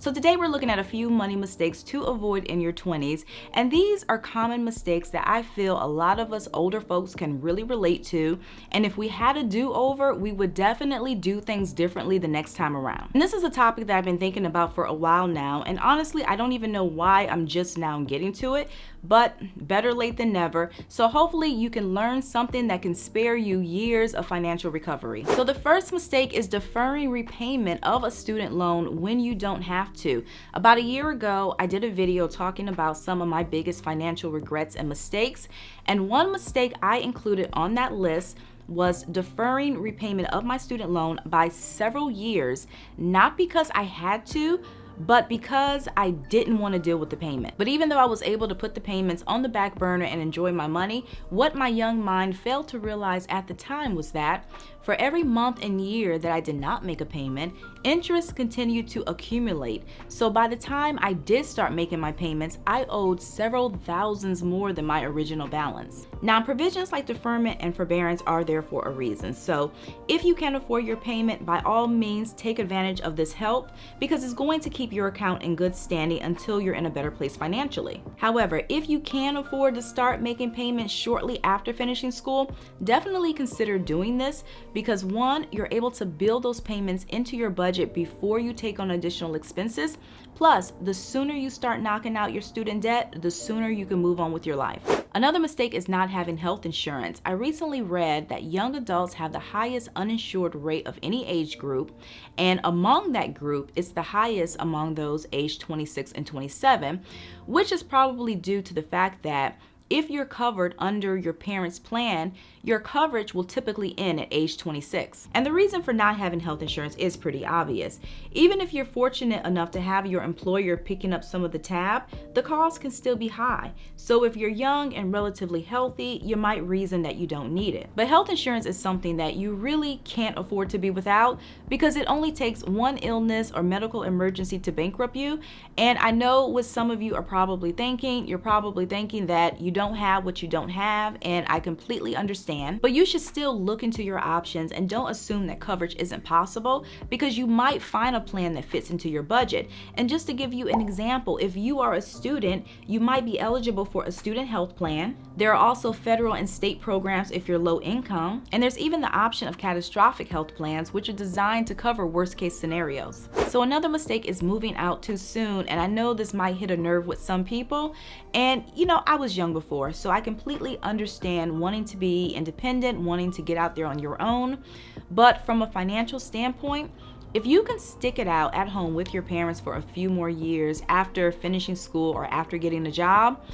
So today we're looking at a few money mistakes to avoid in your 20s, and these are common mistakes that I feel a lot of us older folks can really relate to, and if we had a do-over, we would definitely do things differently the next time around. And this is a topic that I've been thinking about for a while now, and honestly, I don't even know why I'm just now getting to it, but better late than never. So hopefully you can learn something that can spare you years of financial recovery. So the first mistake is deferring repayment of a student loan when you don't have to. About a year ago, I did a video talking about some of my biggest financial regrets and mistakes, and one mistake I included on that list was deferring repayment of my student loan by several years, not because I had to, but because I didn't want to deal with the payment. But even though I was able to put the payments on the back burner and enjoy my money, what my young mind failed to realize at the time was that for every month and year that I did not make a payment, interest continued to accumulate. So by the time I did start making my payments, I owed several thousands more than my original balance. Now, provisions like deferment and forbearance are there for a reason. So if you can't afford your payment, by all means, take advantage of this help because it's going to keep your account in good standing until you're in a better place financially. However, if you can afford to start making payments shortly after finishing school, definitely consider doing this because one, you're able to build those payments into your budget before you take on additional expenses. Plus, the sooner you start knocking out your student debt, the sooner you can move on with your life. Another mistake is not having health insurance. I recently read that young adults have the highest uninsured rate of any age group, and among that group, it's the highest among those aged 26 and 27, which is probably due to the fact that if you're covered under your parents' plan, your coverage will typically end at age 26. And the reason for not having health insurance is pretty obvious. Even if you're fortunate enough to have your employer picking up some of the tab, the cost can still be high. So if you're young and relatively healthy, you might reason that you don't need it. But health insurance is something that you really can't afford to be without because it only takes one illness or medical emergency to bankrupt you. And I know what some of you are probably thinking. You're probably thinking that you don't have what you don't have, and I completely understand. But you should still look into your options and don't assume that coverage isn't possible because you might find a plan that fits into your budget. And just to give you an example, if you are a student, you might be eligible for a student health plan. There are also federal and state programs if you're low income, and there's even the option of catastrophic health plans, which are designed to cover worst case scenarios. So another mistake is moving out too soon, and I know this might hit a nerve with some people, and I was young before, so I completely understand wanting to be independent, wanting to get out there on your own. But from a financial standpoint, if you can stick it out at home with your parents for a few more years after finishing school or after getting a job,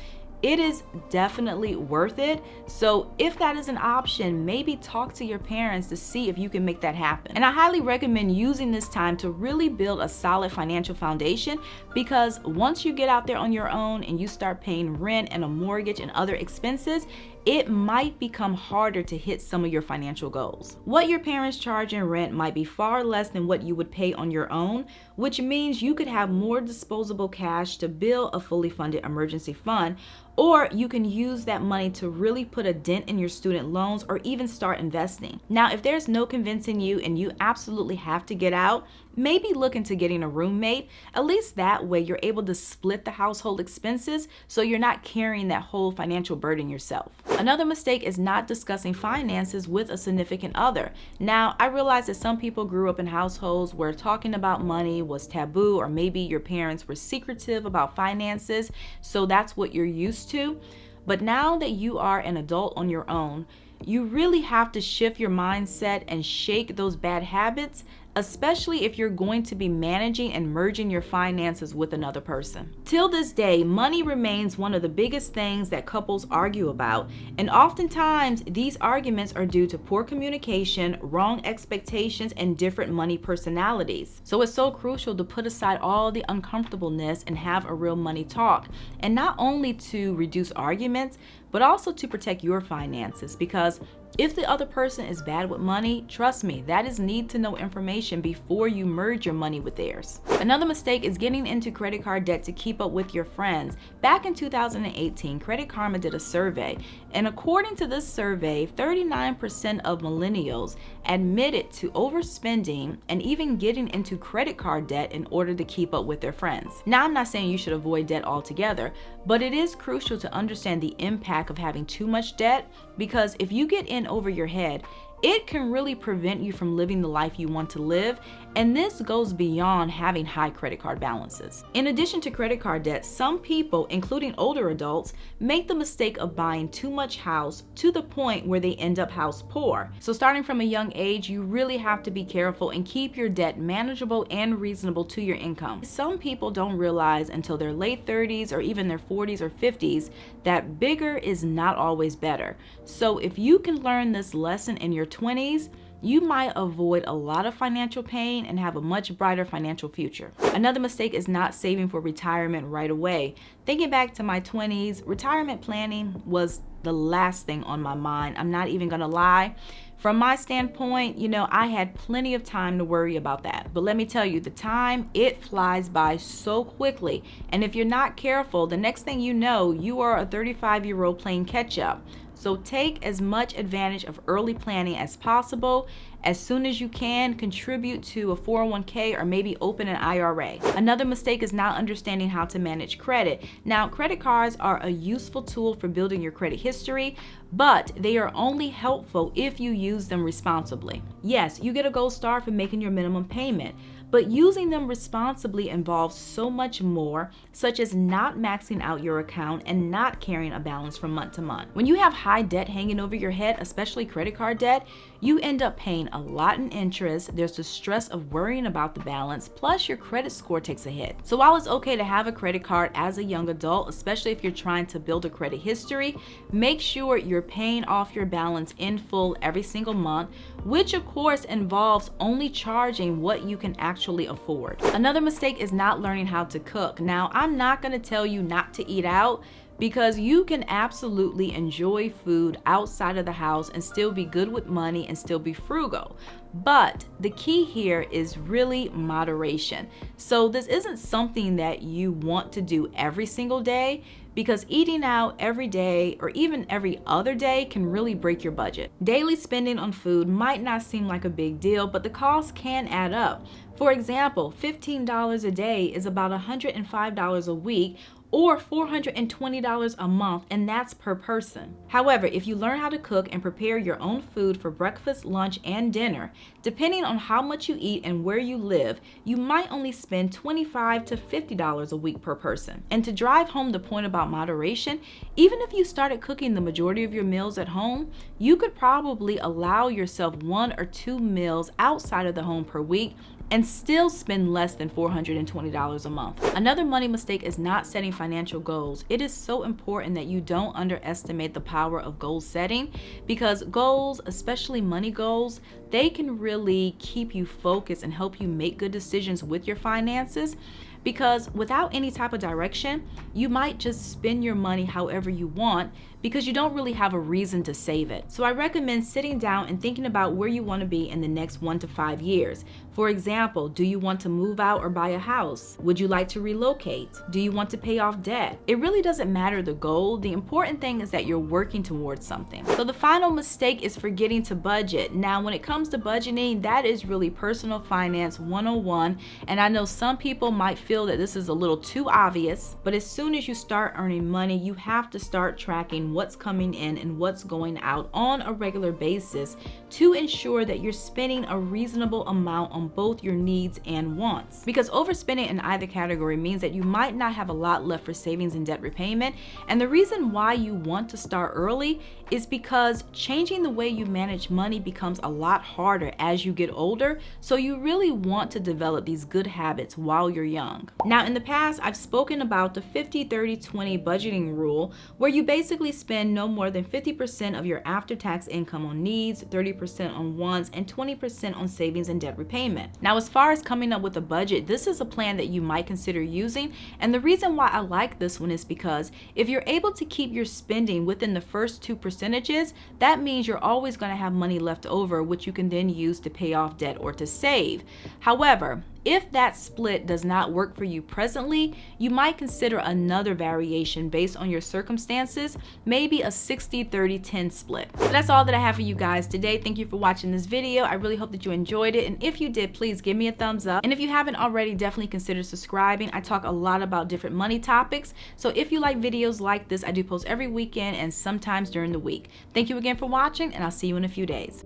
it is definitely worth it. So if that is an option, maybe talk to your parents to see if you can make that happen. And I highly recommend using this time to really build a solid financial foundation because once you get out there on your own and you start paying rent and a mortgage and other expenses, it might become harder to hit some of your financial goals. What your parents charge in rent might be far less than what you would pay on your own, which means you could have more disposable cash to build a fully funded emergency fund, or you can use that money to really put a dent in your student loans or even start investing. Now, if there's no convincing you and you absolutely have to get out, maybe look into getting a roommate. At least that way you're able to split the household expenses so you're not carrying that whole financial burden yourself. Another mistake is not discussing finances with a significant other. Now, I realize that some people grew up in households where talking about money was taboo, or maybe your parents were secretive about finances, so that's what you're used to. But now that you are an adult on your own, you really have to shift your mindset and shake those bad habits, especially if you're going to be managing and merging your finances with another person. Till this day, money remains one of the biggest things that couples argue about, and oftentimes these arguments are due to poor communication, wrong expectations, and different money personalities. So it's so crucial to put aside all the uncomfortableness and have a real money talk, and not only to reduce arguments, but also to protect your finances, because If the other person is bad with money, trust me, that is need to know information before you merge your money with theirs. Another mistake is getting into credit card debt to keep up with your friends. Back in 2018, Credit Karma did a survey, and according to this survey, 39% of millennials admitted to overspending and even getting into credit card debt in order to keep up with their friends. Now, I'm not saying you should avoid debt altogether, but it is crucial to understand the impact of having too much debt, because if you get in over your head, it can really prevent you from living the life you want to live, and this goes beyond having high credit card balances. In addition to credit card debt, some people, including older adults, make the mistake of buying too much house to the point where they end up house poor. So starting from a young age, you really have to be careful and keep your debt manageable and reasonable to your income. Some people don't realize until their late 30s or even their 40s or 50s that bigger is not always better. So if you can learn this lesson in your 20s, you might avoid a lot of financial pain and have a much brighter financial future. Another mistake is not saving for retirement right away. Thinking back to my 20s, retirement planning was the last thing on my mind. I'm not even gonna lie. From my standpoint, I had plenty of time to worry about that. But let me tell you, the time, it flies by so quickly. And if you're not careful, the next thing you know, you are a 35-year-old playing catch up. So take as much advantage of early planning as possible. As soon as you can, contribute to a 401k or maybe open an IRA. Another mistake is not understanding how to manage credit. Now, credit cards are a useful tool for building your credit history, but they are only helpful if you use them responsibly. Yes, you get a gold star for making your minimum payment, but using them responsibly involves so much more, such as not maxing out your account and not carrying a balance from month to month. When you have high debt hanging over your head, especially credit card debt, you end up paying a lot in interest. There's the stress of worrying about the balance, plus your credit score takes a hit. So while it's okay to have a credit card as a young adult, especially if you're trying to build a credit history, make sure you're paying off your balance in full every single month, which of course involves only charging what you can actually afford. Another mistake is not learning how to cook. Now, I'm not going to tell you not to eat out, because you can absolutely enjoy food outside of the house and still be good with money and still be frugal. But the key here is really moderation. So this isn't something that you want to do every single day, because eating out every day or even every other day can really break your budget. Daily spending on food might not seem like a big deal, but the cost can add up. For example, $15 a day is about $105 a week, or $420 a month, and that's per person. However, if you learn how to cook and prepare your own food for breakfast, lunch, and dinner, depending on how much you eat and where you live, you might only spend $25 to $50 a week per person. And to drive home the point about moderation, even if you started cooking the majority of your meals at home, you could probably allow yourself 1 or 2 meals outside of the home per week and still spend less than $420 a month. Another money mistake is not setting financial goals. It is so important that you don't underestimate the power of goal setting, because goals, especially money goals, they can really keep you focused and help you make good decisions with your finances. Because without any type of direction, you might just spend your money however you want, because you don't really have a reason to save it. So I recommend sitting down and thinking about where you want to be in the next 1 to 5 years. For example, do you want to move out or buy a house? Would you like to relocate? Do you want to pay off debt? It really doesn't matter the goal. The important thing is that you're working towards something. So the final mistake is forgetting to budget. Now, when it comes to budgeting, that is really personal finance 101. And I know some people might feel that this is a little too obvious, but as soon as you start earning money, you have to start tracking what's coming in and what's going out on a regular basis to ensure that you're spending a reasonable amount on both your needs and wants. Because overspending in either category means that you might not have a lot left for savings and debt repayment. And the reason why you want to start early is because changing the way you manage money becomes a lot harder as you get older. So you really want to develop these good habits while you're young. Now, in the past, I've spoken about the 50-30-20 budgeting rule, where you basically spend no more than 50% of your after-tax income on needs, 30% on wants, and 20% on savings and debt repayment. repayment. Now, as far as coming up with a budget, this is a plan that you might consider using. And the reason why I like this one is because if you're able to keep your spending within the first 2%, that means you're always going to have money left over, which you can then use to pay off debt or to save. However, if that split does not work for you presently, you might consider another variation based on your circumstances, maybe a 60-30-10 split. So that's all that I have for you guys today. Thank you for watching this video. I really hope that you enjoyed it. And if you did, please give me a thumbs up. And if you haven't already, definitely consider subscribing. I talk a lot about different money topics. So if you like videos like this, I do post every weekend and sometimes during the week. Thank you again for watching, and I'll see you in a few days.